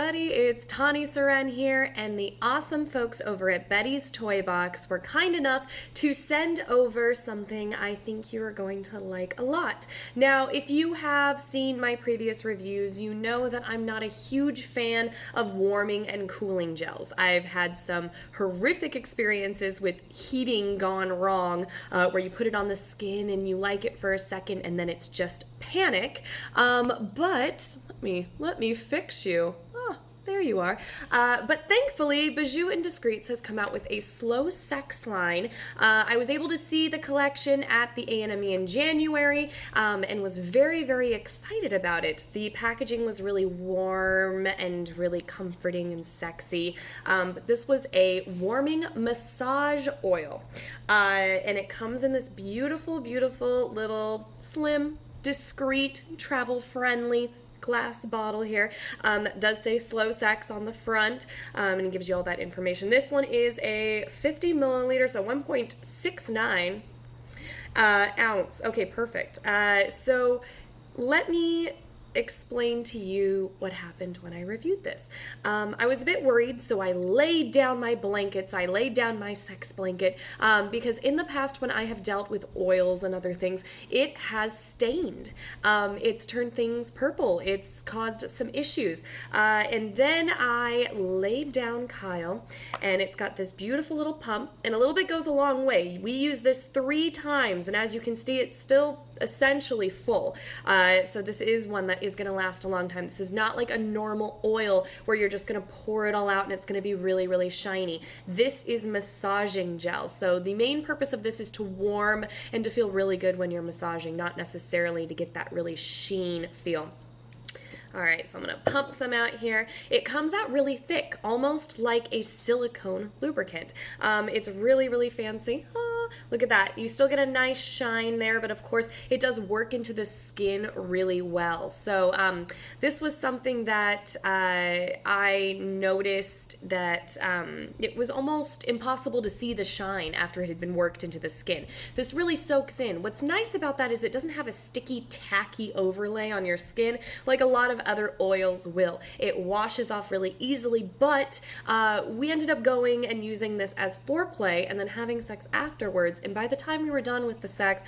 everybody, it's Tani Seren here, and the awesome folks over at Betty's Toy Box were kind enough to send over something I think you're going to like a lot. Now, if you have seen my previous reviews, you know that I'm not a huge fan of warming and cooling gels. I've had some horrific experiences with heating gone wrong, where you put it on the skin and you like it for a second and then it's just panic. But let me fix you. There you are. But thankfully, Bijoux Indisrets has come out with a slow sex line. I was able to see the collection at the A&ME in January and was very, very excited about it. The packaging was really warm and really comforting and sexy. But this was a warming massage oil. And it comes in this beautiful, beautiful little slim, discreet, travel-friendly glass bottle here that does say slow sex on the front, and it gives you all that information. This one is a 50 milliliter, so 1.69 ounce. Okay, perfect. So let me explain to you what happened when I reviewed this. I was a bit worried, so I laid down my blankets. I laid down my sex blanket because in the past when I have dealt with oils and other things, it has stained. It's turned things purple. It's caused some issues. And then I laid down Kyle, and it's got this beautiful little pump, and a little bit goes a long way. We use this 3 times, and as you can see, it's still essentially full. So this is one that is going to last a long time. This is not like a normal oil where you're just going to pour it all out and it's going to be really, really shiny. This is massaging gel. So the main purpose of this is to warm and to feel really good when you're massaging, not necessarily to get that really sheen feel. All right, so I'm gonna pump some out here. It comes out really thick, almost like a silicone lubricant. It's really, really fancy. Look at that. You still get a nice shine there, but of course it does work into the skin really well. So this was something that I noticed that it was almost impossible to see the shine after it had been worked into the skin. This really soaks in. What's nice about that is it doesn't have a sticky, tacky overlay on your skin like a lot of other oils will. It washes off really easily, but we ended up going and using this as foreplay and then having sex afterwards. And by the time we were done with the sex,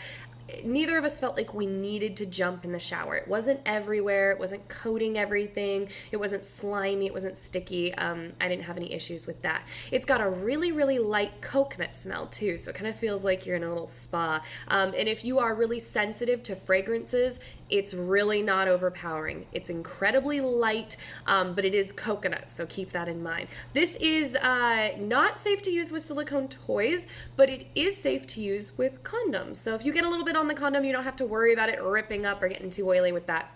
neither of us felt like we needed to jump in the shower. It wasn't everywhere. It wasn't coating everything. It wasn't slimy. It wasn't sticky. I didn't have any issues with that. It's got a really, really light coconut smell too, so it kind of feels like you're in a little spa. And if you are really sensitive to fragrances, it's really not overpowering. It's incredibly light, but it is coconut, so keep that in mind. This is not safe to use with silicone toys, but it is safe to use with condoms. So if you get a little bit on the condom, you don't have to worry about it ripping up or getting too oily with that.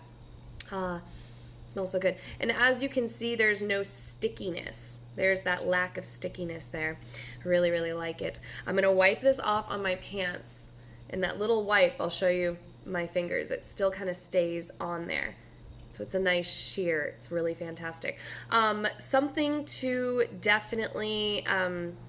Smells so good. And as you can see, there's no stickiness. There's that lack of stickiness there. I really, really like it. I'm gonna wipe this off on my pants. And that little wipe, I'll show you my fingers, it still kind of stays on there. So it's a nice sheer. It's really fantastic. Something to definitely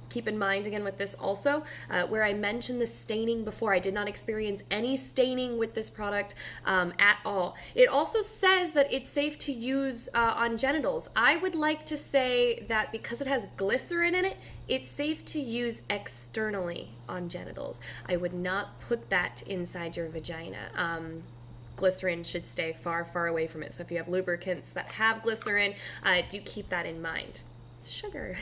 keep in mind again with this also, where I mentioned the staining before, I did not experience any staining with this product at all. It also says that it's safe to use on genitals. I would like to say that because it has glycerin in it, it's safe to use externally on genitals. I would not put that inside your vagina. Glycerin should stay far, far away from it. So if you have lubricants that have glycerin, do keep that in mind. It's sugar.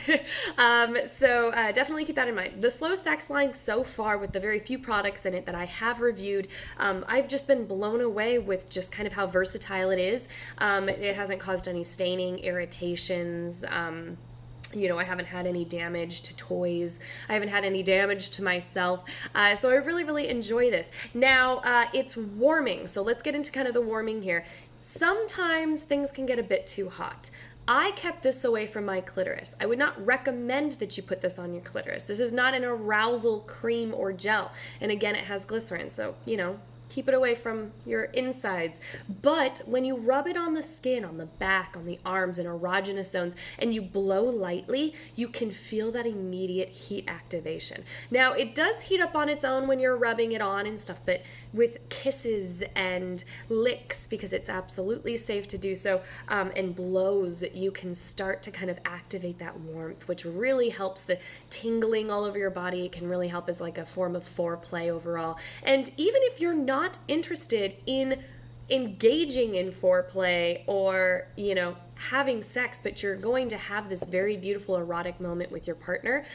So definitely keep that in mind. The slow sex line so far, with the very few products in it that I have reviewed, I've just been blown away with just kind of how versatile it is. It hasn't caused any staining, irritations. You know, I haven't had any damage to toys. I haven't had any damage to myself. So I really, really enjoy this. Now, it's warming. So let's get into kind of the warming here. Sometimes things can get a bit too hot. I kept this away from my clitoris. I would not recommend that you put this on your clitoris. This is not an arousal cream or gel. And again, it has glycerin. So, you know, keep it away from your insides. But when you rub it on the skin, on the back, on the arms, and erogenous zones, and you blow lightly, you can feel that immediate heat activation. Now, it does heat up on its own when you're rubbing it on and stuff, but with kisses and licks, because it's absolutely safe to do so, and blows, you can start to kind of activate that warmth, which really helps the tingling all over your body. It can really help as like a form of foreplay overall. And even if you're not interested in engaging in foreplay or, having sex, but you're going to have this very beautiful erotic moment with your partner,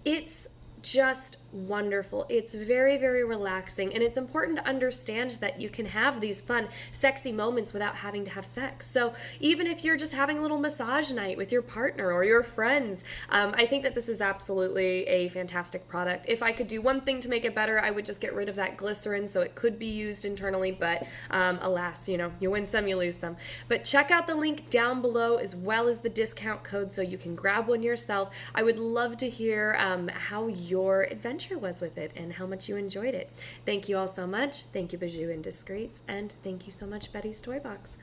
it's just wonderful. It's very, very relaxing, and it's important to understand that you can have these fun, sexy moments without having to have sex. So even if you're just having a little massage night with your partner or your friends, I think that this is absolutely a fantastic product. If I could do one thing to make it better, I would just get rid of that glycerin so it could be used internally, but alas, you win some, you lose some. But check out the link down below as well as the discount code so you can grab one yourself. I would love to hear how your adventure was with it and how much you enjoyed it. Thank you all so much. Thank you, Bijoux Indiscrets, and thank you so much, Betty's Toy Box.